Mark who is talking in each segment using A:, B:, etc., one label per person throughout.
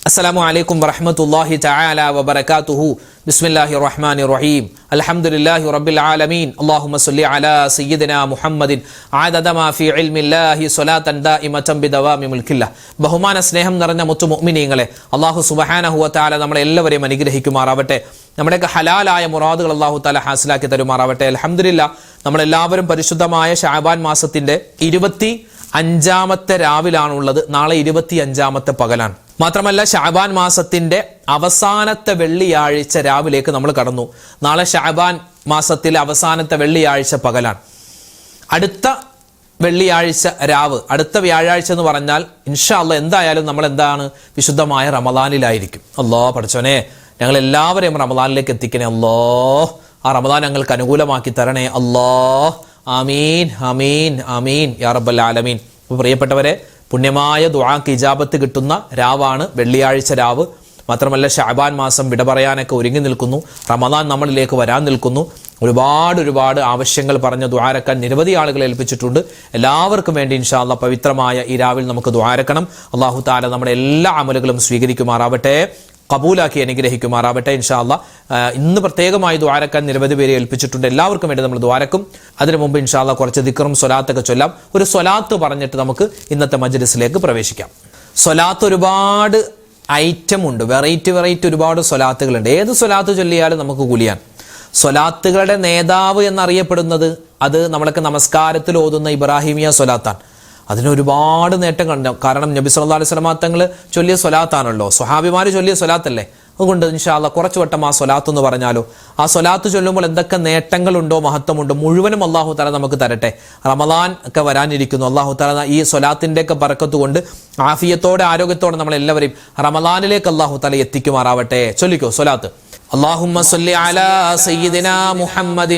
A: السلام عليكم ورحمة الله تعالى وبركاته. بسم الله الرحمن الرحيم. الحمد لله رب العالمين. اللهم صل على سيدنا محمد عدد ما في علم الله صلاة دائمة بدوام ملك الله. ബഹുമാന സ്നേഹം നിറഞ്ഞ മുത്തു മുഅ്മിനീങ്ങളെ, അല്ലാഹു സുബ്ഹാനഹു വ തആല നമ്മളെ എല്ലാവരെയും അനുഗ്രഹിക്കുമാറാവട്ടെ. നമ്മുടെയൊക്കെ ഹലാലായ മുറാദുകൾ അല്ലാഹു തആല ഹാസിലാക്കി തരുമാറാവട്ടെ. അൽഹംദുലില്ലാഹ്, നമ്മളെല്ലാവരും പരിശുദ്ധമായ ശഅബാൻ മാസത്തിന്റെ 25ാമത്തെ രാവിലാണുള്ളത്. നാളെ 25ാമത്തെ പകലാണ്. മാത്രമല്ല, ശഅബാൻ മാസത്തിന്റെ അവസാനത്തെ വെള്ളിയാഴ്ച രാവിലേക്ക് നമ്മൾ കടന്നു. നാളെ ശഅബാൻ മാസത്തിലെ അവസാനത്തെ വെള്ളിയാഴ്ച പകലാണ്. അടുത്ത വെള്ളിയാഴ്ച രാവ്, അടുത്ത വ്യാഴാഴ്ച എന്ന് പറഞ്ഞാൽ ഇൻഷാ അല്ലാഹ് എന്തായാലും നമ്മൾ വിശുദ്ധമായ റമദാനിലായിരിക്കും. അല്ലാഹ് പഠിച്ചോനെ, ഞങ്ങൾ എല്ലാവരെയും റമദാനിലേക്ക് എത്തിക്കണേ അല്ലാഹ്. ആ റമദാൻ ഞങ്ങൾക്ക് അനുകൂലമാക്കി തരണേ അല്ലാഹ്. ആമീൻ ആമീൻ ആമീൻ യാ റബ്ബൽ ആലമീൻ. പ്രിയപ്പെട്ടവരെ, പുണ്യമായ ദുആക്ക് ഇജാബത്ത് കിട്ടുന്ന രാവാണ് വെള്ളിയാഴ്ച രാവ്. മാത്രമല്ല, ശഅബാൻ മാസം വിട പറയാനൊക്കെ ഒരുങ്ങി നിൽക്കുന്നു. റമദാൻ നമ്മളിലേക്ക് വരാൻ നിൽക്കുന്നു. ഒരുപാട് ആവശ്യങ്ങൾ പറഞ്ഞ് ദുആരക്കാൻ നിരവധി ആളുകളെ ഏൽപ്പിച്ചിട്ടുണ്ട്. എല്ലാവർക്കും വേണ്ടി ഇൻഷാ അല്ലാഹ് പവിത്രമായ ഈ രാവിൽ നമുക്ക് ദുആരക്കണം. അല്ലാഹു തആല നമ്മുടെ എല്ലാ അമലുകളും സ്വീകരിക്കുമാറാവട്ടെ, കബൂലാക്കി അനുഗ്രഹിക്കുമാറാവട്ടെ ഇൻഷാ അല്ലാഹ്. ഇന്ന് പ്രത്യേകമായി ദുആരക്കാൻ നിരവധി പേരെ ഏൽപ്പിച്ചിട്ടുണ്ട്. എല്ലാവർക്കും വേണ്ടി നമ്മൾ ദുആരക്കും. അതിനു മുമ്പ് ഇൻഷാ അല്ലാഹ് കുറച്ച് ദിക്റും സ്വലാത്തൊക്കെ ചൊല്ലാം. ഒരു സ്വലാത്ത് പറഞ്ഞിട്ട് നമുക്ക് ഇന്നത്തെ മജ്ലിസിലേക്ക് പ്രവേശിക്കാം. സ്വലാത്ത് ഒരുപാട് ഐറ്റം ഉണ്ട്, വെറൈറ്റി ഒരുപാട് സ്വലാത്തുകളുണ്ട്. ഏത് സ്വലാത്ത് ചൊല്ലിയാലും നമുക്ക് കൂലിയാൻ. സ്വലാത്തുകളുടെ നേതാവ് എന്നറിയപ്പെടുന്നത് അത് നമ്മളൊക്കെ നമസ്കാരത്തിൽ ഓതുന്ന ഇബ്രാഹിമിയ സ്വലാത്താണ്. അതിനൊരുപാട് നേട്ടം കണ്ടു. കാരണം നബി സല്ലല്ലാഹു അലൈഹി വസല്ലം തങ്ങൾ ചൊല്ലിയ സ്വലാത്താണല്ലോ, സ്വഹാബിമാർ ചൊല്ലിയ സ്വലാത്തല്ലേ. അതുകൊണ്ട് ഇൻഷാ അല്ലാഹ് കുറച്ചു വട്ടം ആ സ്വലാത്ത് എന്ന് പറഞ്ഞാലോ, ആ സ്വലാത്ത് ചൊല്ലുമ്പോൾ എന്തൊക്കെ നേട്ടങ്ങളുണ്ടോ, മഹത്വമുണ്ടോ, മുഴുവനും അല്ലാഹു തആല നമുക്ക് തരട്ടെ. റമദാൻ ഒക്കെ വരാനിരിക്കുന്നു. അല്ലാഹു തആല ഈ സ്വലാത്തിന്റെ ഒക്കെ ബറക്കത്ത് കൊണ്ട് ആഫിയത്തോടെ ആരോഗ്യത്തോടെ നമ്മളെല്ലാവരെയും റമദാനിലേക്ക് അല്ലാഹു തആല എത്തിക്കുമാറാവട്ടെ. ചൊല്ലിക്കോ സ്വലാത്ത്. اللهم صل على سيدنا محمد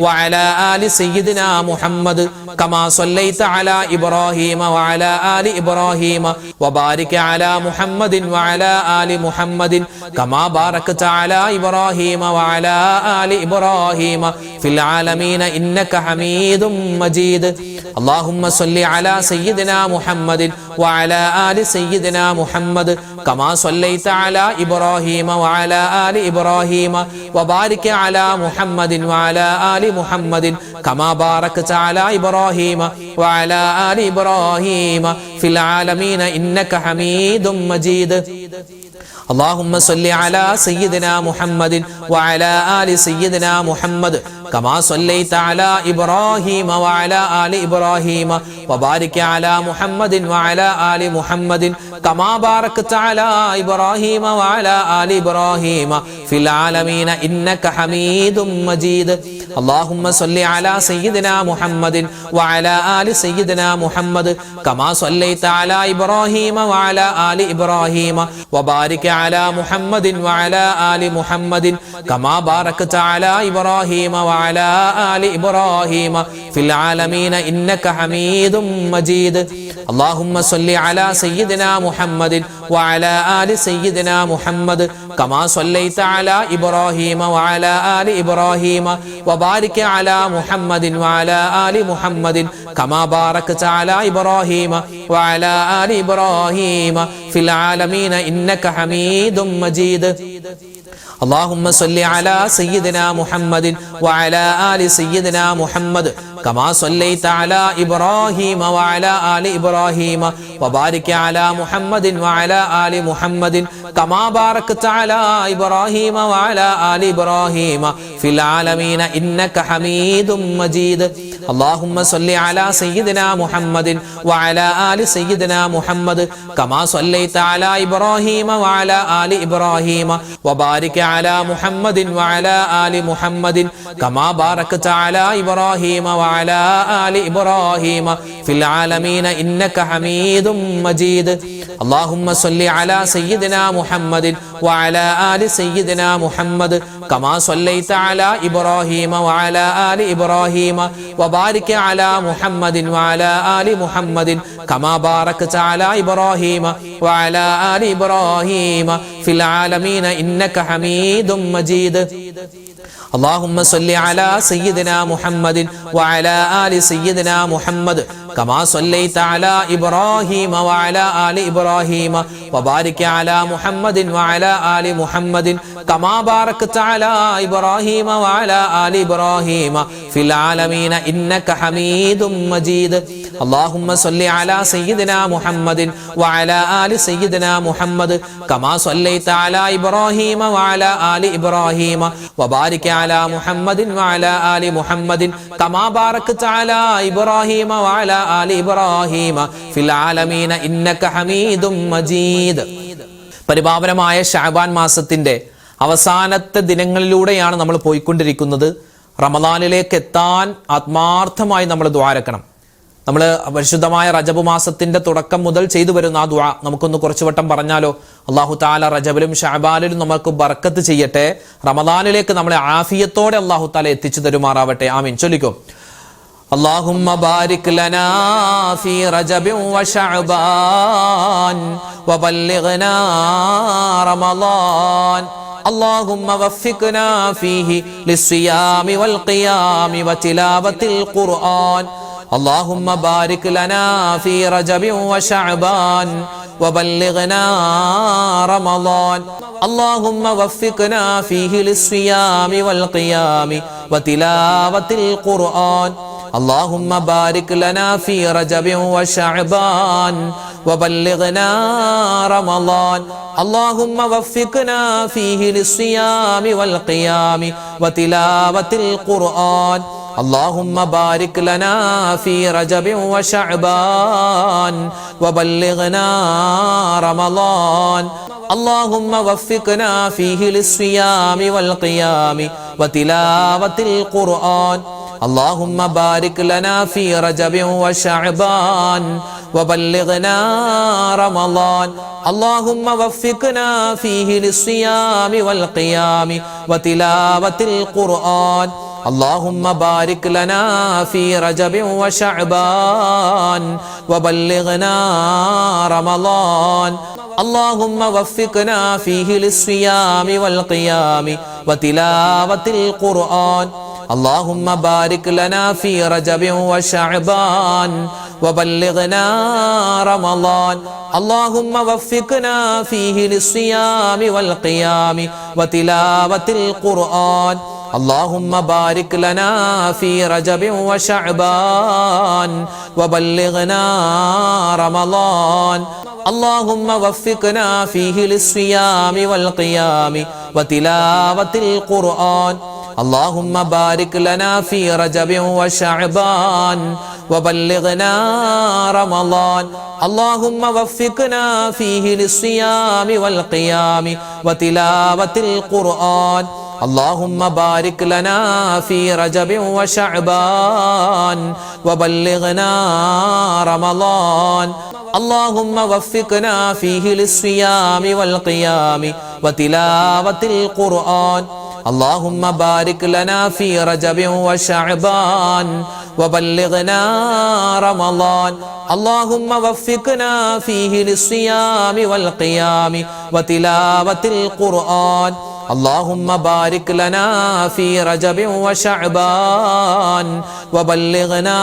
A: وعلى آل سيدنا محمد كما صليت على إبراهيم وعلى آل إبراهيم وبارك على محمد وعلى آل محمد كما باركت على إبراهيم وعلى آل إبراهيم في العالمين إنك حميد مجيد. اللهم صل على سيدنا محمد وعلى آل سيدنا محمد كما صليت على إبراهيم وعلى آل إبراهيم وبارك على محمد وعلى آل محمد كما باركت على إبراهيم وعلى آل إبراهيم في العالمين إنك حميد مجيد. اللهم صل على سيدنا محمد وعلى آل سيدنا محمد كما صليت على إبراهيم وعلى آل إبراهيم وبارك على محمد وعلى آل محمد كما باركت على إبراهيم وعلى آل إبراهيم في العالمين إنك حميد مجيد. اللهم صل على سيدنا محمد وعلى آل سيدنا محمد كما صليت على إبراهيم وعلى آل إبراهيم وبارك على محمد وعلى آل محمد كما باركت على إبراهيم وعلى آل إبراهيم في العالمين إنك حميد مجيد. اللهم صل على سيدنا محمد وعلى آل سيدنا محمد كما صليت على إبراهيم وعلى آل إبراهيم وبارك على محمد وعلى آل محمد كما باركت على إبراهيم وعلى آل إبراهيم في العالمين إنك حميد مجيد. اللهم صل على سيدنا محمد وعلى آل سيدنا محمد كما صليت على إبراهيم وعلى آل إبراهيم وبارك على محمد وعلى آل محمد كما باركت على إبراهيم وعلى آل إبراهيم في العالمين إنك حميد مجيد. اللهم صل على سيدنا محمد وعلى آل سيدنا محمد كما صليت على إبراهيم وعلى آل إبراهيم وبارك على محمد وعلى آل محمد كما باركت على إبراهيم وعلى آل إبراهيم في العالمين إنك حميد مجيد. اللهم صل على سيدنا محمد وعلى آل سيدنا محمد كما صليت على إبراهيم وعلى آل إبراهيم وبارك على محمد وعلى آل محمد كما باركت على إبراهيم وعلى آل إبراهيم في العالمين إنك حميد مجيد. اللهم صل على سيدنا محمد وعلى آل سيدنا محمد كما صليت على إبراهيم وعلى آل إبراهيم وبارك على محمد وعلى آل محمد كما باركت على إبراهيم وعلى آل إبراهيم في العالمين إنك حميد مجيد اللهم صل على سيدنا محمد وعلى آل سيدنا محمد كما صليت على إبراهيم وعلى آل إبراهيم وبارك على محمد وعلى آل محمد كما باركت على إبراهيم وعلى آل إبراهيم في العالمين إنك حميد مجيد. പരിപാവനമായ ശഅബാൻ മാസത്തിന്റെ അവസാനത്തെ ദിനങ്ങളിലൂടെയാണ് നമ്മൾ പോയിക്കൊണ്ടിരിക്കുന്നത്. റമദാനിലേക്ക് എത്താൻ ആത്മാർത്ഥമായി നമ്മൾ ദുആരക്കണം. നമ്മൾ പരിശുദ്ധമായ റജബ് മാസത്തിന്റെ തുടക്കം മുതൽ ചെയ്തു വരുന്ന ആ ദുആ നമുക്കൊന്ന് കുറച്ചു വട്ടം പറഞ്ഞാലോ? അല്ലാഹു തആല റജബിലും ശഅബാനിലും നമുക്ക് ബർക്കത്ത് ചെയ്യട്ടെ. റമദാനിലേക്ക് നമ്മളെ ആഫിയത്തോടെ അല്ലാഹു തആല എത്തിച്ചു തരുമാറാവട്ടെ. ആമീൻ. ചൊല്ലിക്കോ. اللهم بارك لنا في رجب وشعبان وبلغنا رمضان اللهم وفقنا فيه للصيام والقيام وتلاوة القرآن اللهم بارك لنا في رجب وشعبان وبلغنا رمضان اللهم وفقنا فيه للصيام والقيام وتلاوة القرآن اللهم بارك لنا في رجب وشعبان وبلغنا رمضان اللهم وفقنا فيه للصيام والقيام وتلاوة القرآن اللهم بارك لنا في رجب وشعبان وبلغنا رمضان اللهم وفقنا فيه للصيام والقيام وتلاوة القرآن اللهم بارك لنا في رجب وشعبان وبلغنا رمضان اللهم وفقنا فيه للصيام والقيام وتلاوة القرآن اللهم بارك لنا في رجب وشعبان وبلغنا رمضان اللهم وفقنا فيه للصيام والقيام وتلاوة القرآن اللهم بارك لنا في رجب وشعبان وبلغنا رمضان اللهم وفقنا فيه للصيام والقيام وتلاوة القرآن اللهم بارك لنا في رجب وشعبان وبلغنا رمضان اللهم وفقنا فيه للصيام والقيام وتلاوة القرآن اللهم بارك لنا في رجب وشعبان وبلغنا رمضان اللهم وفقنا فيه للصيام والقيام وتلاوة القرآن اللهم بارك لنا في رجب وشعبان وبلغنا رمضان اللهم وفقنا فيه للصيام والقيام وتلاوة القرآن اللهم بارك لنا في رجب وشعبان وبلغنا رمضان اللهم وفقنا فيه للصيام والقيام وتلاوة القرآن اللهم بارك لنا في رجب وشعبان وبلغنا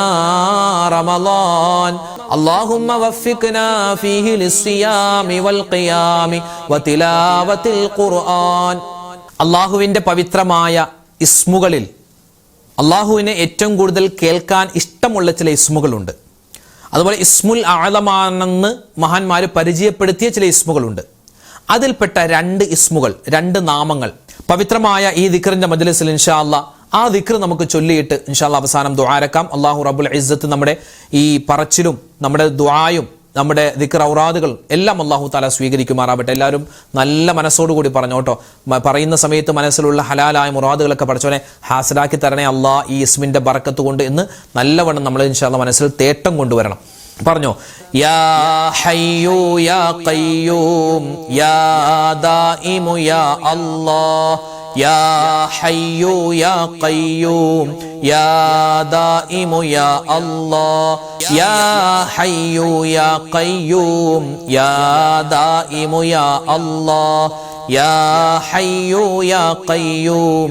A: رمضان اللهم وفقنا فيه للصيام والقيام وتلاوة القرآن അള്ളാഹുവിൻ്റെ പവിത്രമായ ഇസ്മുകളിൽ അള്ളാഹുവിനെ ഏറ്റവും കൂടുതൽ കേൾക്കാൻ ഇഷ്ടമുള്ള ചില ഇസ്മുകളുണ്ട്. അതുപോലെ ഇസ്മുൽ അഅലമാണെന്ന് മഹാന്മാർ പരിചയപ്പെടുത്തിയ ചില ഇസ്മുകളുണ്ട്. അതിൽപ്പെട്ട 2 ഇസ്മുകൾ, 2 നാമങ്ങൾ പവിത്രമായ ഈ ദിക്റിന്റെ മജ്ലിസിൽ ഇൻഷാ അല്ലാഹ് ആ ദിക്ർ നമുക്ക് ചൊല്ലിയിട്ട് ഇൻഷാ അല്ലാഹ് അവസാനം ദുആരക്കാം. അല്ലാഹു റബ്ബുൽ ഇസ്സത്ത് നമ്മുടെ ഈ പറച്ചിലും നമ്മുടെ ദുആയും നമ്മുടെ ദിക്ർ ഔറാദുകൾ എല്ലാം അല്ലാഹു തആല സ്വീകരിക്കുമാറാവട്ടെ. എല്ലാവരും നല്ല മനസ്സോടുകൂടി പറഞ്ഞോട്ടോ. പറയുന്ന സമയത്ത് മനസ്സിലുള്ള ഹലാലായ മുറാദുകളൊക്കെ പഠിച്ചോനെ ഹാസിലാക്കി തരണേ അല്ലാഹ് ഈ ഇസ്മിന്റെ ബറക്കത്ത് കൊണ്ട് എന്ന് നല്ലവണ്ണം നമ്മൾ ഇൻഷാ അല്ലാഹ് മനസ്സിൽ തേട്ടം കൊണ്ടുവരണം. പറഞ്ഞോ, യാ ഹയ്യു യാ ഖയ്യൂം യാ ദായിമു യാ അല്ലാഹ് യാ ഹയ്യു യാ ഖയ്യൂം യാ ദായിമു യാ അല്ലാഹ് യാ ഹയ്യു യാ ഖയ്യൂം യാ ദായിമു യാ അല്ലാഹ് യാ ഹയ്യു യാ ഖയ്യൂം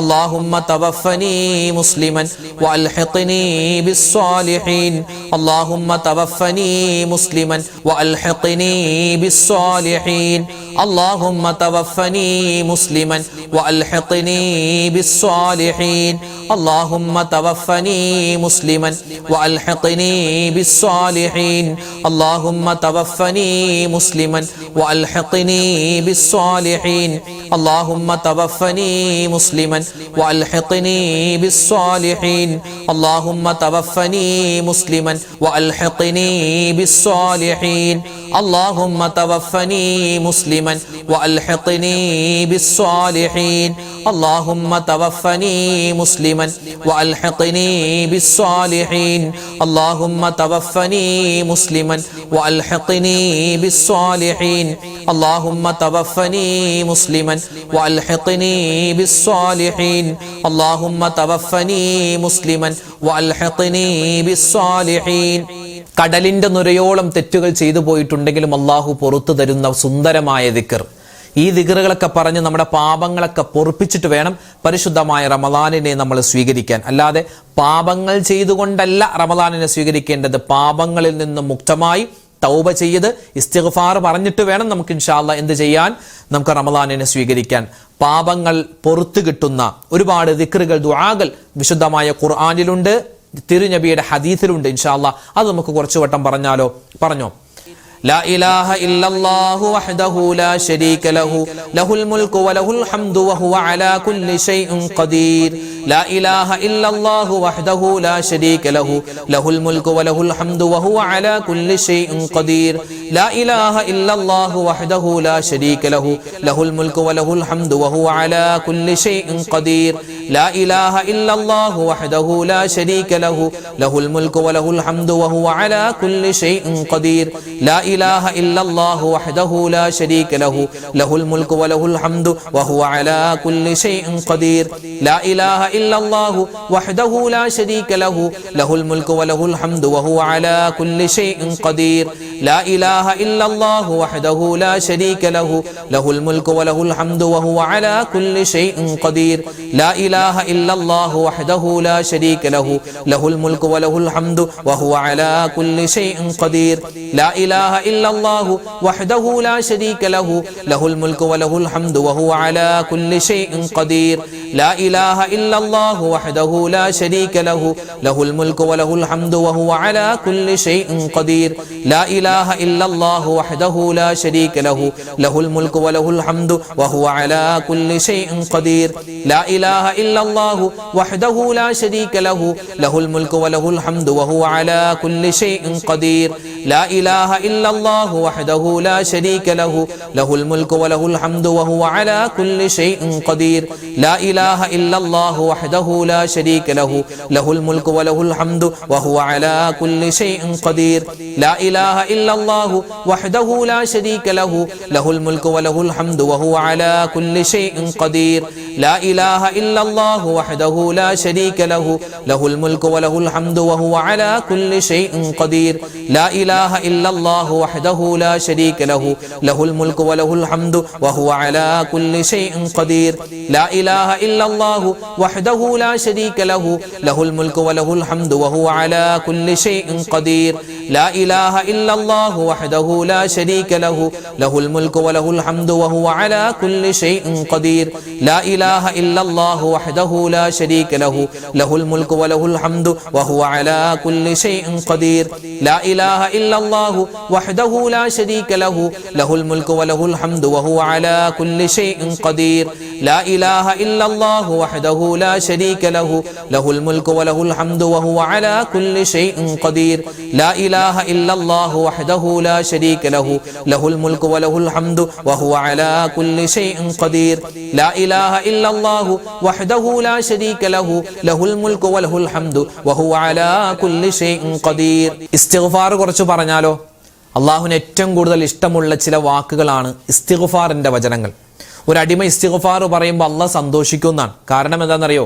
A: اللهم توفني مسلما وألحقني بالصالحين اللهم توفني مسلما وألحقني بالصالحين اللهم توفني مسلما وألحقني بالصالحين اللهم توفني مسلما وألحقني بالصالحين اللهم توفني مسلما وألحقني بالصالحين اللهم توفني مسلما وألحقني بالصالحين اللهم توفني مسلما وألحقني بالصالحين اللهم توفني مسلما وألحقني بالصالحين اللهم توفني مسلما وألحقني بالصالحين اللهم توفني مسلما وألحقني بالصالحين اللهم توفني مسلما وألحقني بالصالحين اللهم توفني مسلما وألحقني بالصالحين കടലിന്റെ നുരയോളം തെറ്റുകൾ ചെയ്തു പോയിട്ടുണ്ടെങ്കിലും അള്ളാഹു പുറത്തു തരുന്ന സുന്ദരമായ ദിക്ർ. ഈ ദിക്റുകളൊക്കെ പറഞ്ഞ് നമ്മുടെ പാപങ്ങളൊക്കെ പൊറുപ്പിച്ചിട്ട് വേണം പരിശുദ്ധമായ റമദാനിനെ നമ്മൾ സ്വീകരിക്കാൻ. അല്ലാതെ പാപങ്ങൾ ചെയ്തുകൊണ്ടല്ല റമദാനിനെ സ്വീകരിക്കേണ്ടത്. പാപങ്ങളിൽ നിന്നും മുക്തമായി തൗബ ചെയ്ത് ഇസ്തിഗ്ഫാർ പറഞ്ഞിട്ട് വേണം നമുക്ക് ഇൻഷാ അല്ലാഹ് എന്ത് ചെയ്യാൻ, നമുക്ക് റമദാനിനെ സ്വീകരിക്കാൻ. പാപങ്ങൾ പൊറുത്തു കിട്ടുന്ന ഒരുപാട് ദിക്റുകൾ, ദുആകൾ വിശുദ്ധമായ ഖുർആനിലുണ്ട്, തിരുനബിയുടെ ഹദീസിലുണ്ട്. ഇൻഷാ അല്ലാഹ് അത് നമുക്ക് കുറച്ചു വട്ടം പറഞ്ഞോ. لا إله إلا الله وحده لا شريك له له الملك وله الحمد وهو على كل شيء قدير لا إله إلا الله وحده لا شريك له له الملك وله الحمد وهو على كل شيء قدير لا إله إلا الله وحده لا شريك له له الملك وله الحمد وهو على كل شيء قدير لا إله إلا الله وحده لا شريك له له الملك وله الحمد وهو على كل شيء قدير لا إله إلا الله وحده لا شريك له له الملك وله الحمد وهو على كل شيء قدير لا إله إلا الله وحده لا شريك له له الملك وله الحمد وهو على كل شيء قدير لا إله إلا الله وحده لا شريك له له الملك وله الحمد وهو على كل شيء قدير لا إله إلا الله وحده لا شريك له له الملك وله الحمد وهو على كل شيء قدير لا إله إلا الله وحده لا شريك له له الملك وله الحمد وهو على كل شيء قدير لا إله إلا الله وحده لا شريك له له الملك وله الحمد وهو على كل شيء قدير لا إله إلا الله وحده لا شريك له له الملك وله الحمد وهو على كل شيء قدير لا إله إلا الله وحده لا شريك له له الملك وله الحمد وهو على كل شيء قدير لا إله إلا الله وحده لا شريك له له الملك وله الحمد وهو على كل شيء قدير لا إله إلا الله وحده لا شريك له له الملك وله الحمد وهو على كل شيء قدير لا إله إلا الله وحده لا شريك له له الملك وله الحمد وهو على كل شيء قدير لا إله إلا الله وحده لا شريك له له الملك وله الحمد وهو على كل شيء قدير لا إله إلا الله وحده لا شريك له له الملك وله الحمد وهو على كل شيء قدير لا إله إلا الله وحده لا شريك له له الملك وله الحمد وهو على كل شيء قدير لا إله إلا الله وحده لا شريك له له الملك وله الحمد وهو على كل شيء قدير لا إله إلا الله وحده لا شريك له له الملك وله الحمد وهو على كل شيء قدير لا إله إلا الله وحده لا شريك له له الملك وله الحمد وهو على كل شيء قدير لا إله إلا الله وحده لا شريك له له الملك وله الحمد وهو على كل شيء قدير لا إله إلا الله وحده لا شريك له له الملك وله الحمد وهو على كل شيء قدير لا إله إلا الله وحده لا شريك له له الملك وله الحمد وهو على كل شيء قدير ഇസ്തിഗ്ഫാർ കുറച്ച് പറഞ്ഞാലോ. അള്ളാഹുവിന് ഏറ്റവും കൂടുതൽ ഇഷ്ടമുള്ള ചില വാക്കുകളാണ് ഇസ്തിഗ്ഫാറിന്റെ വചനങ്ങൾ. ഒരു അടിമ ഇസ്തിഗ്ഫാർ പറയുമ്പോൾ അള്ളാഹ് സന്തോഷിക്കുന്നതാണ്. കാരണം എന്താണെന്നറിയോ?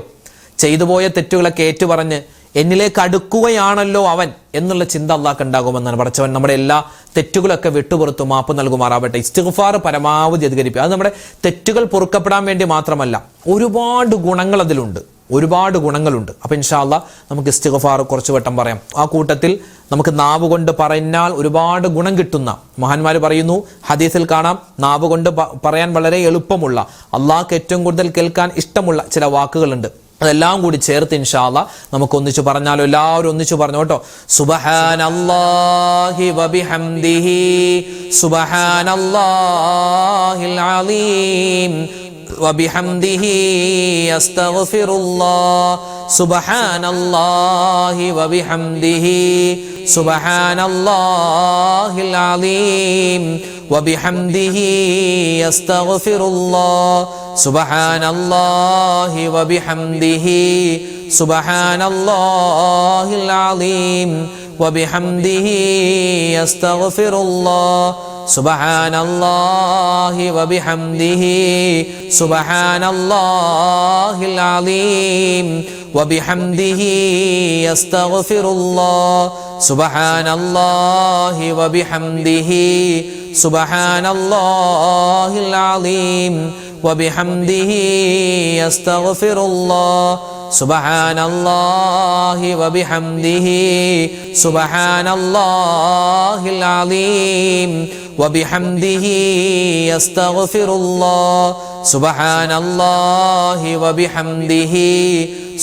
A: ചെയ്തുപോയ തെറ്റുകളൊക്കെ ഏറ്റുപറഞ്ഞ് എന്നിലേക്ക് അടുക്കുകയാണല്ലോ അവൻ എന്നുള്ള ചിന്ത അള്ളാഹ്ക്ക് ഉണ്ടാകുമെന്നാണ്. പടച്ചവൻ നമ്മുടെ എല്ലാ തെറ്റുകളൊക്കെ വിട്ടുപുറത്തു മാപ്പ് നൽകുമാറാവട്ടെ. ഇസ്തിഗ്ഫാർ പരമാവധി അധികരിപ്പിക്കുക. അത് നമ്മുടെ തെറ്റുകൾ പൊറുക്കപ്പെടാൻ വേണ്ടി മാത്രമല്ല, ഒരുപാട് ഗുണങ്ങൾ അതിലുണ്ട്, ഒരുപാട് ഗുണങ്ങളുണ്ട്. അപ്പോൾ ഇൻഷാ അല്ലാഹ് നമുക്ക് ഇസ്തിഗ്ഫാർ കുറച്ച് വട്ടം പറയാം. ആ കൂട്ടത്തിൽ നമുക്ക് നാവ് കൊണ്ട് പറഞ്ഞാൽ ഒരുപാട് ഗുണം കിട്ടുന്ന മഹാന്മാർ പറയുന്നു, ഹദീസിൽ കാണാം, നാവ് കൊണ്ട് പറയാൻ വളരെ എളുപ്പമുള്ള, അള്ളാഹ്ക്ക് ഏറ്റവും കൂടുതൽ കേൾക്കാൻ ഇഷ്ടമുള്ള ചില വാക്കുകളുണ്ട്. അതെല്ലാം കൂടി ചേർത്ത് ഇൻഷാ അല്ലാഹ് നമുക്ക് ഒന്നിച്ചു പറഞ്ഞാലോ? എല്ലാവരും ഒന്നിച്ചു പറഞ്ഞു കേട്ടോ. സുബ്ഹാനല്ലാഹി വബിഹംദിഹി സുബ്ഹാനല്ലാഹിൽ അലീം വബിഹംദിഹി അസ്തഗ്ഫിറുല്ലാഹ് സുബ്ഹാനല്ലാഹി വബിഹംദിഹി സുബ്ഹാനല്ലാഹിൽ അലീം വബിഹംദിഹി അസ്തഗ്ഫിറുല്ലാഹ് സുബ്ഹാനല്ലാഹി വബിഹംദിഹി സുബ്ഹാനല്ലാഹിൽ അലീം വബിഹംദിഹി അസ്തഗ്ഫിറുല്ലാഹ് സുബ്ഹാനല്ലാഹി വബിഹംദിഹി സുബ്ഹാനല്ലാഹിൽ അലീം വബിഹംദിഹി അസ്തഗ്ഫിറുല്ലാഹ് സുബ്ഹാനല്ലാഹി വബിഹംദിഹി സുബ്ഹാനല്ലാഹിൽ അലീം വബിഹംദിഹി അസ്തഗ്ഫിറുല്ലാഹ് സുബ്ഹാനല്ലാഹി വബിഹംദിഹി സുബ്ഹാനല്ലാഹിൽ അലീം വബിഹംദിഹി അസ്തഗ്ഫിറുല്ലാഹ് സുബ്ഹാനല്ലാഹി വബിഹംദിഹി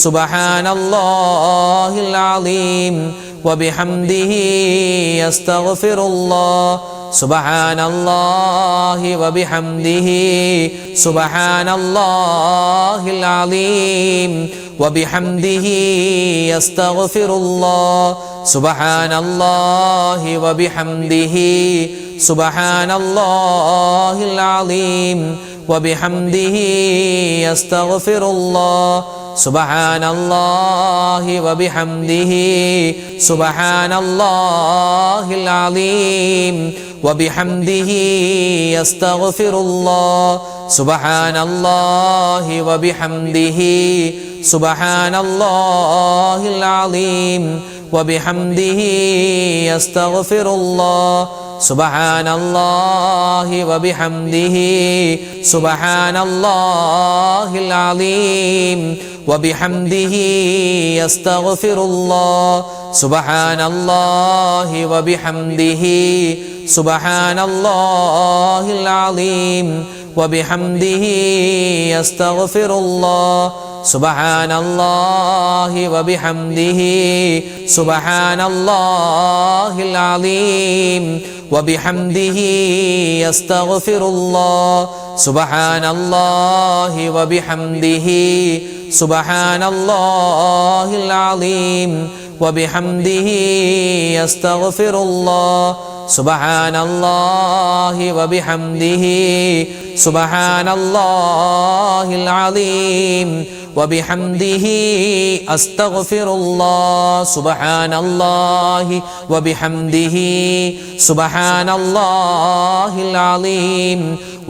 A: സുബ്ഹാനല്ലാഹിൽ അലീം വബിഹംദിഹി അസ്തഗ്ഫിറുല്ലാഹ് സുബ്ഹാനല്ലാഹി വബിഹംദിഹി സുബ്ഹാനല്ലാഹിൽ അലീം വബിഹംദിഹി അസ്തഗ്ഫിറുല്ലാഹ് സുബ്ഹാനല്ലാഹി വബിഹംദിഹി സുബ്ഹാനല്ലാഹിൽ അലീം വബിഹംദിഹി അസ്തഗ്ഫിറുല്ലാഹ് സുബ്ഹാനല്ലാഹി വബിഹംദിഹി സുബ്ഹാനല്ലാഹിൽ അലീം വബിഹംദിഹി അസ്തഗ്ഫിറുല്ലാഹ് സുബ്ഹാനല്ലാഹി വബിഹംദിഹി സുബ്ഹാനല്ലാഹിൽ അലീം വബിഹംദിഹി അസ്തഗ്ഫിറുല്ലാഹ് സുബ്ഹാനല്ലാഹി വബിഹംദിഹി സുബ്ഹാനല്ലാഹിൽ അലീം വബിഹംദിഹി അസ്തഗ്ഫിറുല്ലാഹ് സുബ്ഹാനല്ലാഹി വബിഹംദിഹി സുബ്ഹാനല്ലാഹിൽ അലീം വബിഹംദിഹി അസ്തഗ്ഫിറുല്ലാഹ് സുബ്ഹാനല്ലാഹി വബിഹംദിഹി സുബ്ഹാനല്ലാഹിൽ അലീം വബിഹംദിഹി അസ്തഗ്ഫിറുല്ലാഹ് സുബ്ഹാനല്ലാഹി വബിഹംദിഹി സുബ്ഹാനല്ലാഹിൽ അലീം വബിഹംദിഹി അസ്തഗ്ഫിറുല്ലാഹ് സുബ്ഹാനല്ലാഹി വബിഹംദിഹി സുബ്ഹാനല്ലാഹിൽ അലീം വബിഹംദിഹി അസ്തഗ്ഫിറുല്ലാഹ് സുബ്ഹാനല്ലാഹി വബിഹംദിഹി സുബ്ഹാനല്ലാഹിൽ അലീം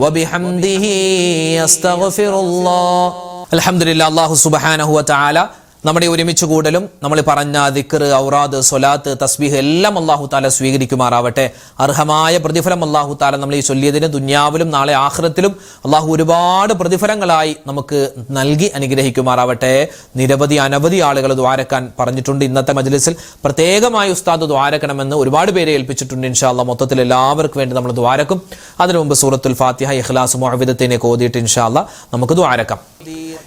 A: വബിഹംദിഹി അസ്തഗ്ഫിറുല്ലാഹ്. അൽഹംദുലില്ലാഹ്. അല്ലാഹു സുബ്ഹാനഹു വ തആല നമ്മുടെ ഒരുമിച്ച് കൂടലും നമ്മൾ പറഞ്ഞ ദിക്ർ, ഔറാദ്, സ്വലാത്ത്, തസ്ബീഹ് എല്ലാം അല്ലാഹു തആല സ്വീകരിക്കുമാറാവട്ടെ. അർഹമായ പ്രതിഫലം അല്ലാഹു തആല നമ്മൾ ഈ ചൊല്ലിയതിന് ദുനിയാവിലും നാളെ ആഖിറത്തിലും അല്ലാഹു ഒരുപാട് പ്രതിഫലങ്ങളായി നമുക്ക് നൽകി അനുഗ്രഹിക്കുമാറാവട്ടെ. നിരവധി അനവധി ആളുകൾ ദ്വാരക്കാൻ പറഞ്ഞിട്ടുണ്ട്. ഇന്നത്തെ മജ്ലിസിൽ പ്രത്യേകമായി ഉസ്താദ് ദ്വാരക്കണമെന്ന് ഒരുപാട് പേരെ ഏൽപ്പിച്ചിട്ടുണ്ട്. ഇൻഷാ അല്ലാഹ് മൊത്തത്തിൽ എല്ലാവർക്കും വേണ്ടി നമ്മൾ ദ്വാരക്കും. അതിനു മുമ്പ് സൂറത്തുൽ ഫാത്തിഹ, ഇഖ്ലാസ്, മുഅവ്വിദത്തിനൊക്കെ ഓതിയിട്ട് ഇൻഷാ അല്ലാഹ് നമുക്ക് ദ്വാരക്കാം.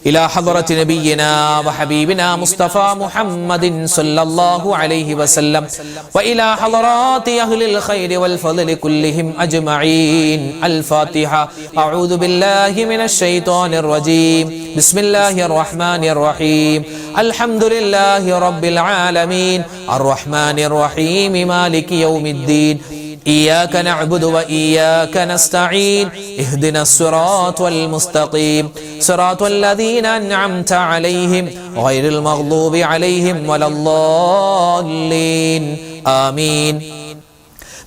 A: إلى حضرة نبينا وحبيبنا مصطفى محمد صلى الله عليه وسلم وإلى حضرات أهل الخير والفضل كلهم أجمعين. الفاتحة. أعوذ بالله من الشيطان الرجيم. بسم الله الرحمن الرحيم. الحمد لله رب العالمين الرحمن الرحيم مالك يوم الدين. إياك نعبد وإياك نستعين. اهدنا الصراط المستقيم صراط الذين أنعمت عليهم غير المغضوب عليهم ولا الضالين. آمين.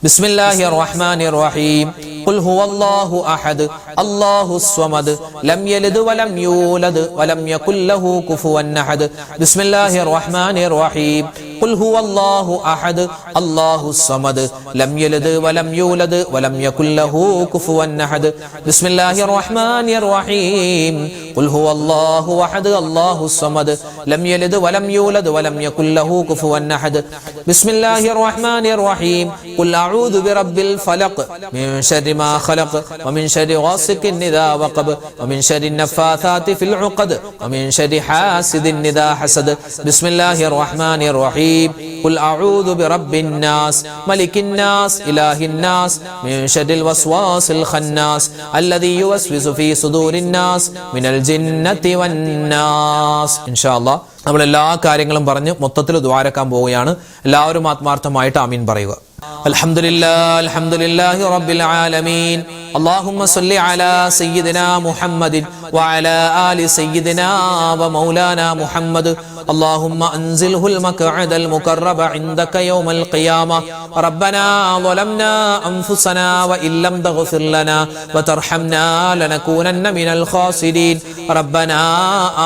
A: بسم الله الرحمن الرحيم. ഖുൽ ഹുവല്ലാഹു അഹദ് അല്ലാഹുസ് സ്വമദ് ലം യലിദ് വലം യൂലദ് വലം യകുൽ ലഹു കുഫുവൻ അഹദ്. ബിസ്മില്ലാഹിർ റഹ്മാനിർ റഹീം. ഖുൽ ഹുവല്ലാഹു അഹദ് അല്ലാഹുസ് സ്വമദ് ലം യലിദ് വലം യൂലദ് വലം യകുൽ ലഹു കുഫുവൻ അഹദ്. ബിസ്മില്ലാഹിർ റഹ്മാനിർ റഹീം. ഖുൽ ഹുവല്ലാഹു അഹദ് അല്ലാഹുസ് സ്വമദ് ലം യലിദ് വലം യൂലദ് വലം യകുൽ ലഹു കുഫുവൻ അഹദ്. ബിസ്മില്ലാഹിർ റഹ്മാനിർ റഹീം. ഖുൽ അഊദു ബിറബ്ബിൽ ഫലഖ് മിൻ ശർരി മാ ഖലഖ് വമിൻ ശർരി ഗാസിഖിൻ ഇദാ വഖബ് വമിൻ ശർരി നഫാഥാതി ഫിൽ ഉഖദ് വമിൻ ശർരി ഹാസിദിൻ ഇദാ ഹസദ്. ബിസ്മില്ലാഹിർ റഹ്മാനിർ റഹീം. ഖുൽ അഊദു ബിറബ്ബിൻ നാസ് മലിക്കിൻ നാസ് ഇലാഹിൻ നാസ് മിൻ ശർരിൽ വസ്വാസിൽ ഖന്നാസ് അല്ലദീ യുവസ്വിസു ഫീ സുദൂരിൻ നാസ് മിനൽ ജിന്നതി വൻ നാസ്. ഇൻഷാ അല്ലാഹ് നമ്മൾ എല്ലാ കാര്യങ്ങളും പറഞ്ഞ് മൊത്തത്തിൽ ദ്വാരക്കാൻ പോവുകയാണ്. എല്ലാവരും ആത്മാർത്ഥമായിട്ട് ആമീൻ പറയുക. അൽഹംദുലില്ലാഹി റബ്ബിൽ ആലമീൻ. اللهم صل على سيدنا محمد وعلى آل سيدنا ومولانا محمد. اللهم أنزله المقعد المقرب عندك يوم القيامة. ربنا ظلمنا أنفسنا وإن لم تغفر لنا وترحمنا لنكونن من الخاسرين. ربنا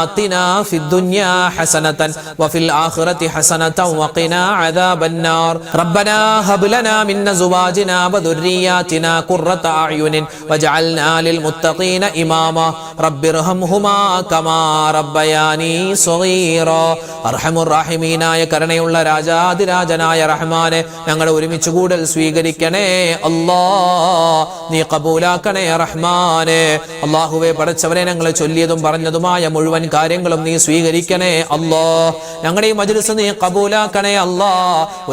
A: آتنا في الدنيا حسنة وفي الآخرة حسنة وقنا عذاب النار. ربنا هب لنا من أزواجنا وذرياتنا قرة أعين وجعلنا للمتقين إماما. رب ارحمهما كما ربياني صغيرا. അർഹമുർ റഹീമീനായ കരുണയുള്ള രാജാതിരാജനായ റഹ്മാനെ, ഞങ്ങളെ ഒരുമിച്ച് കൂടൽ സ്വീകരിക്കണേ അല്ലാ. നീ കബൂലാക്കണേ റഹ്മാനെ. അല്ലാഹുവേ പടച്ചവനെ, ഞങ്ങളെ ചൊല്ലിയതും പറഞ്ഞതുമായ മുഴുവൻ കാര്യങ്ങളും നീ സ്വീകരിക്കണേ അല്ലാ. ഞങ്ങളുടെ ഈ മജ്‌ലിസ് നീ കബൂലാക്കണേ അല്ലാ.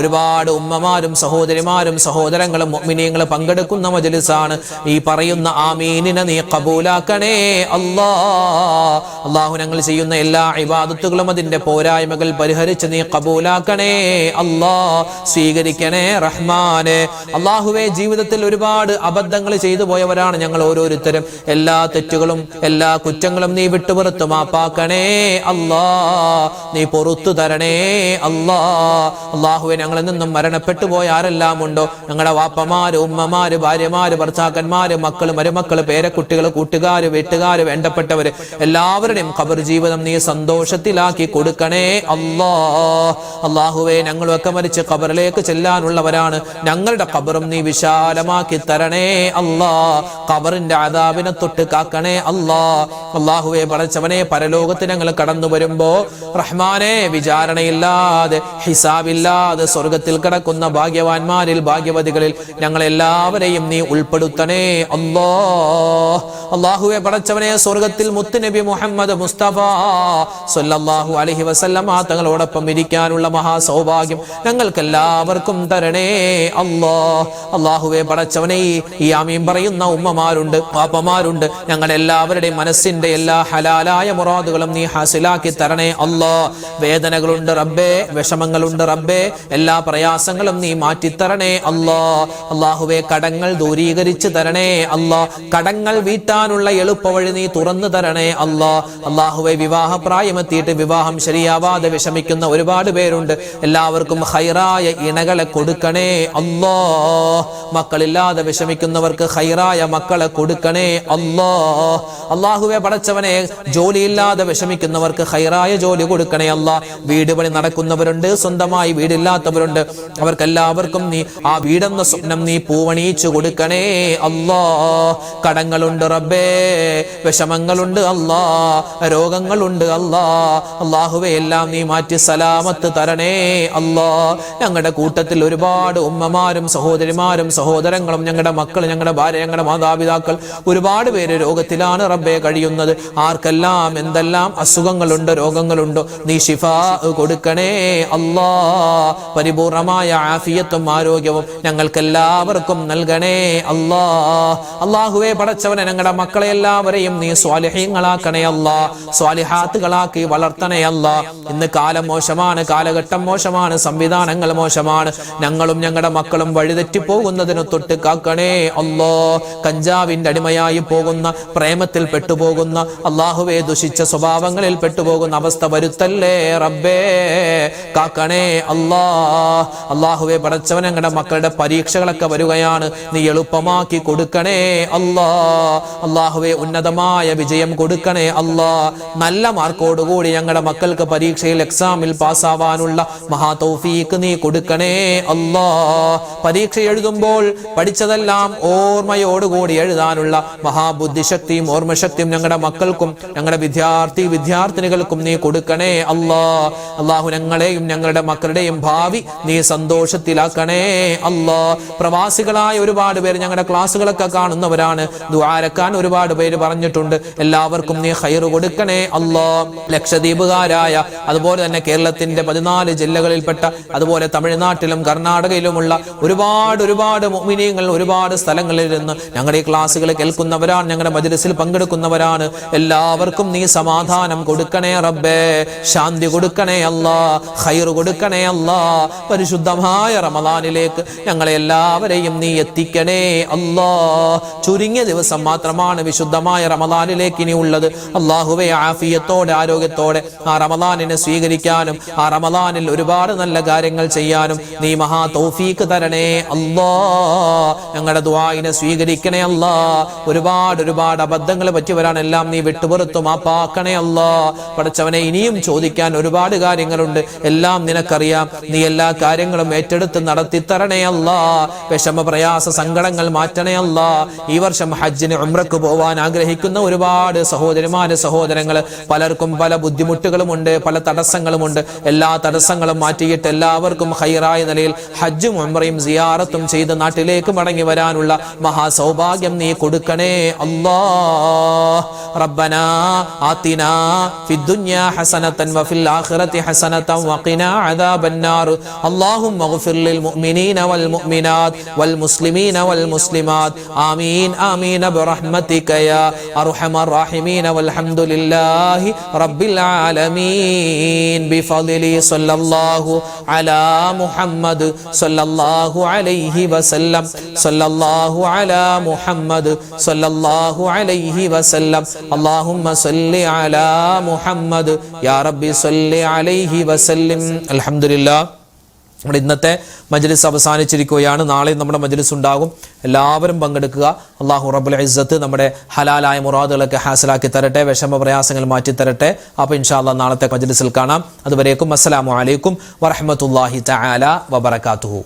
A: ഒരുപാട് ഉമ്മമാരും സഹോദരിമാരും സഹോദരങ്ങളും മുഅ്മിനീങ്ങളും പങ്കെടുക്കുന്ന മജ്‌ലിസാണ്. ഈ പറയുന്ന ആമീനിനെ നീ കബൂലാക്കണേ അല്ലാ. അല്ലാഹു ഞങ്ങൾ ചെയ്യുന്ന എല്ലാ ഇബാദത്തുകളും അതിന്റെ പോരായ്മകൾ പരിഹരിച്ച് നീ കബൂലാക്കണേ അല്ലാ. സ്വീകരിക്കണേ റഹ്മാനെ. അല്ലാഹുവേ, ജീവിതത്തിൽ ഒരുപാട് അബദ്ധങ്ങൾ ചെയ്തു പോയവരാണ് ഞങ്ങൾ ഓരോരുത്തരും. എല്ലാ തെറ്റുകളും എല്ലാ കുറ്റങ്ങളും നീ വിട്ടുപുറത്ത് മാപ്പാക്കണേ അല്ലാ. നീ പൊറുത്തു തരണേ അല്ലാ. അല്ലാഹുവേ, ഞങ്ങളിൽ നിന്നും മരണപ്പെട്ടു പോയ ആരെല്ലാം ഉണ്ടോ, ഞങ്ങളുടെ വാപ്പമാര്, ഉമ്മമാര്, ഭാര്യമാര്, ഭർത്താക്കന്മാര്, മക്കള്, മരുമക്കള്, പേരക്കുട്ടികൾ, കൂട്ടുകാര്, വീട്ടുകാര്, വേണ്ടപ്പെട്ടവര് എല്ലാവരുടെയും ഖബർ ജീവിതം നീ സന്തോഷത്തിലാക്കി കൊടുക്കണേ അല്ലാ. അല്ലാഹുവേ, ഞങ്ങളൊക്കെ മരിച്ച് ഖബറിലേക്ക് ചെല്ലാനുള്ളവരാണ്. ഞങ്ങളുടെ ഖബറും നീ വിശാലമാക്കി തരണേ അല്ലാ. ഖബറിന്റെ അദാബിനെ തൊട്ട് കാക്കണേ അല്ലാ. അല്ലാഹുവേ പടച്ചവനെ, പരലോകത്ത് ഞങ്ങൾ കടന്നു വരുമ്പോ റഹ്മാനെ, വിചാരണയില്ലാതെ ഹിസാബില്ലാതെ സ്വർഗത്തിൽ കിടക്കുന്ന ഭാഗ്യവാന്മാരിൽ ഭാഗ്യവതികളിൽ ഞങ്ങളെല്ലാവരെയും നീ ഉൾപ്പെടുത്തണേ അല്ലാ. അല്ലാഹുവേ പടച്ചവനെ, സ്വർഗത്തിൽ മുത്തുനബി മുഹമ്മദ് മുസ്തഫ സല്ലല്ലാഹു അലൈഹി വസല്ലമ തങ്ങളോടൊപ്പം ഇരിക്കാനുള്ള മഹാസൗഭാഗ്യം ഞങ്ങൾക്കെല്ലാവർക്കും തരണേ അല്ലാ. അല്ലാഹുവേ പടച്ചവനെ, ഈ ആമീൻ പറയുന്ന ഉമ്മമാരുണ്ട്, പാപ്പമാരുണ്ട്, ഞങ്ങളെല്ലാവരുടെയും മനസ്സിന്റെ എല്ലാ ഹലാലായ മുറാദുകളും നീ ഹാസിലാക്കി തരണേ അല്ലാ. വേദനകളുണ്ട് റബ്ബേ, വിഷമങ്ങളുണ്ട് റബ്ബേ, എല്ലാ പ്രയാസങ്ങളും നീ മാറ്റിത്തരണേ അല്ലാ. അല്ലാഹുവേ, കടങ്ങൾ ദൂരീകരിച്ച് തരണേ അല്ലാ. കടങ്ങൾ വീട്ടാനുള്ള എളുപ്പവഴി നീ തുറന്നു തരണേ അല്ലാ. അല്ലാഹുവേ, വിവാഹപ്രായമെത്തിയിട്ട് വിവാഹം ശരിയാവാതെ വിഷമിക്കുന്ന ഒരുപാട് പേരുണ്ട്. എല്ലാവർക്കും ഖൈറായ ഇണകളെ കൊടുക്കണേ അല്ലാ. മക്കളില്ലാതെ വിഷമിക്കുന്നവർക്ക് ഖൈറായ മക്കളെ കൊടുക്കണേ അല്ലാ. അല്ലാഹുവേ പടച്ചവനെ, ജോലിയില്ലാതെ വിഷമിക്കുന്നവർക്ക് ഖൈറായ ജോലി കൊടുക്കണേ അല്ലാ. വീട് പണി നടക്കുന്നവരുണ്ട്, സ്വന്തമായി വീടില്ലാത്തവരുണ്ട്. അവർക്കെല്ലാവർക്കും നീ ആ വീടെന്ന സ്വപ്നം നീ പൂവണിയിച്ചു കൊടുക്കണേ അല്ലാ. കടങ്ങളുണ്ട് റബ്ബേ, വിഷമങ്ങളുണ്ട് അല്ലാ, രോഗങ്ങളുണ്ട് അല്ലാ. അല്ലാഹുവേ, എല്ലാം നീ മാറ്റി സലാമത്ത് തരണേ അല്ലാ. ഞങ്ങളുടെ കൂട്ടത്തിൽ ഒരുപാട് ഉമ്മമാരും സഹോദരിമാരും സഹോദരങ്ങളും ഞങ്ങളുടെ മക്കൾ, ഞങ്ങളുടെ ഭാര്യ, ഞങ്ങളുടെ മാതാപിതാക്കൾ ഒരുപാട് പേര് രോഗത്തിലാണ് റബ്ബേ കഴിയുന്നത്. ആർക്കെല്ലാം എന്തെല്ലാം അസുഖങ്ങളുണ്ട്, രോഗങ്ങളുണ്ടോ, നീ ശിഫാ കൊടുക്കണേ അല്ലാ. പരിപൂർണമായ ആഫിയത്തും ആരോഗ്യവും ഞങ്ങൾക്കെല്ലാവർക്കും നൽകണേ അല്ലാ. അല്ലാഹുവേ പടച്ചവനെ, ഞങ്ങളുടെ മക്കളെ എല്ലാവരെയും നീ സ്വാലിഹീങ്ങളാക്കണേ അല്ലാ. സ്വാലിഹാത്തുകളാക്കി വളർത്തണേ അല്ലാ. ഇന്ന് കാലം മോശമാണ്, കാലഘട്ടം മോശമാണ്, സംവിധാനങ്ങൾ മോശമാണ്. ഞങ്ങളും ഞങ്ങളുടെ മക്കളും വഴിതെറ്റിപ്പോകുന്നതിന് തൊട്ട് കാക്കണേ അല്ലാ. കഞ്ചാവിന്റെ അടിമയായി പോകുന്ന, പ്രേമത്തിൽ പെട്ടുപോകുന്ന, അല്ലാഹുവേ ദുഷിച്ച സ്വഭാവങ്ങളിൽ പെട്ടുപോകുന്ന അവസ്ഥ വരുത്തല്ലേ റബ്ബേ, കാക്കണേ അല്ലാ. അല്ലാഹുവേ പടച്ചവൻ, ഞങ്ങളുടെ മക്കളുടെ പരീക്ഷകളൊക്കെ വരികയാണ്, നീ എളുപ്പമാക്കി കൊടുക്കണേ അല്ലാ. അല്ലാഹുവേ ഉന്നതമായ വിജയം കൊടുക്കണേ അല്ലാ. നല്ല മാർക്കോടുകൂടി ഞങ്ങളുടെ മക്കൾക്ക് പരീക്ഷയിൽ എക്സാമിൽ പാസ്സാവാനുള്ള മഹാ തൗഫീഖ് നീ കൊടുക്കണേ അല്ലാ. പരീക്ഷ എഴുതുമ്പോൾ പഠിച്ചതെല്ലാം ഓർമ്മയോടുകൂടി എഴുതാനുള്ള മഹാബുദ്ധിശക്തിയും ഓർമ്മശക്തിയും ഞങ്ങളുടെ മക്കൾക്കും ഞങ്ങളുടെ വിദ്യാർത്ഥിനികൾക്കും നീ കൊടുക്കണേ അല്ലാ. അല്ലാഹു ഞങ്ങളെയും ഞങ്ങളുടെ മക്കളുടെയും ഭാവി നീ സന്തോഷത്തിലാക്കണേ അല്ലാ. പ്രവാസികളായ ഒരുപാട് പേര് ഞങ്ങളുടെ ക്ലാസ്സുകളൊക്കെ കാണുന്നവരാണ്, ദുആരക്കാൻ ഒരുപാട് പേര് പറഞ്ഞിട്ടുണ്ട്. എല്ലാവർക്കും നീ ഖൈർ കൊടുക്കണേ അല്ലാ. ലക്ഷദ്വീപുകാരായ, അതുപോലെ തന്നെ കേരളത്തിന്റെ 14 ജില്ലകളിൽപ്പെട്ട, അതുപോലെ തമിഴ്നാട്ടിലും കർണാടകയിലുമുള്ള ഒരുപാട് മുഅ്മിനീങ്ങൾ ഒരുപാട് സ്ഥലങ്ങളിൽ നിന്ന് ഞങ്ങളുടെ ഈ ക്ലാസ്സുകൾ കേൾക്കുന്നവരാണ്, ഞങ്ങളുടെ മജ്‌ലിസിൽ പങ്കെടുക്കുന്നവരാണ്. എല്ലാവർക്കും നീ സമാധാനം കൊടുക്കണേ റബ്ബേ, ശാന്തി കൊടുക്കണേ അല്ലാ, ഖൈർ കൊടുക്കണേ അല്ലാ. പരിശുദ്ധമായ റമളാനിലേക്ക് ഞങ്ങളെ എല്ലാവരെയും നീ എത്തിക്കണേ അല്ലാ. ചുരുങ്ങിയ ദിവസം മാത്രമാണ് വിശുദ്ധമായ റമളാനിലേക്ക് ഇനി ഉള്ളത്. അല്ലാഹുവേ ആഫിയത്തോടെ ആരോഗ്യത്തോടെ ആ റമളാനിനെ സ്വീകരിക്കാനും ആ റമളാനിൽ ഒരുപാട് നല്ല കാര്യങ്ങൾ ചെയ്യാനും നീ മഹാ തൗഫീഖ് തരണേ അല്ലാ. ഞങ്ങളുടെ ദുആഇനെ സ്വീകരിക്കണേ അല്ലാ. ഒരുപാട് അബദ്ധങ്ങൾ പറ്റിയവരാണ്, എല്ലാം നീ വിട്ടുപുറത്തു മാപ്പാക്കണേ അല്ലാ. പടച്ചവനെ, ഇനിയും ചോദിക്കാൻ ഒരുപാട് കാര്യങ്ങളുണ്ട്, എല്ലാം നിനക്കറിയാം. നീ എല്ലാ കാര്യങ്ങളും ഏറ്റെടുത്ത് നടത്തി തരണേ അല്ലാ. വിഷമ പ്രയാസ സങ്കടങ്ങൾ മാറ്റണേ അല്ലാ. ഈ വർഷം ഹജ്ജിന് ഉംറക്ക് പോവാൻ ആഗ്രഹിക്കുന്ന ഒരുപാട് സഹോദരങ്ങൾ, പലർക്കും പല ബുദ്ധിമുട്ടുകളുമുണ്ട്, പല തടസ്സങ്ങളുമുണ്ട്. എല്ലാ തടസ്സങ്ങളും മാറ്റിയിട്ട് എല്ലാവർക്കും ഖൈറായ നിലയിൽ ഹജ്ജും ഉംറയും സിയാറത്തും ചെയ്ത് നാട്ടിലേക്ക് മടങ്ങി വരാനുള്ള മഹാ സൗഭാഗ്യം നീ കൊടുക്കണേ അല്ലാ. റബ്ബനാ ആതിനാ ഫിദ്ദുനിയാ ഹസനതൻ വഫിൽ ആഖിറതി ഹസനതൻ വഖിനാ അദാബന്നാർ. അല്ലാഹുമ്മഗ്ഫിർ ലിൽ മുഅ്മിനീന വൽ മുഅ്മിനാത് വൽ മുസ്ലിമീന വൽ മുസ്ലിമാത്. ആമീൻ ആമീൻ ബിറഹ്മതിക യാ അർഹമർ റഹീമീൻ. വൽഹംദുലില്ലാഹി റബ്ബിൽ ആലമീൻ. ബിഫദ്ലി സ്വല്ലല്ലാഹു അലാ മുഹമ്മദ് സ്വല്ലല്ലാഹു അലൈഹി വസല്ലം. സ്വല്ലല്ലാഹു അലാ മുഹമ്മദ് സ്വല്ലല്ലാഹു അലൈഹി വസല്ലം. അല്ലാഹുമ്മ സ്വല്ലി അലാ മുഹമ്മദ് യാ റബ്ബി സ്വല്ലി അലൈഹി വസല്ലം. അൽഹംദുലില്ലാഹ്. നമ്മുടെ ഇന്നത്തെ മജ്‌ലിസ് അവസാനിച്ചിരിക്കുകയാണ്. നാളെ നമ്മുടെ മജ്‌ലിസ് ഉണ്ടാകും. എല്ലാവരും പങ്കെടുക്കുക. അല്ലാഹു റബ്ബുൽ ഇസ്സത്ത് നമ്മുടെ ഹലാലായ മുറാദുകളൊക്കെ ഹാസിലാക്കി തരട്ടെ, വിഷമ പ്രയാസങ്ങൾ മാറ്റി തരട്ടെ. അപ്പോൾ ഇൻഷാ അല്ലാഹ് നാളത്തെ മജ്‌ലിസിൽ കാണാം. അതുവരേക്കും അസ്സലാമു അലൈക്കും വറഹ്മത്തുള്ളാഹി തആല വബറകാതുഹു.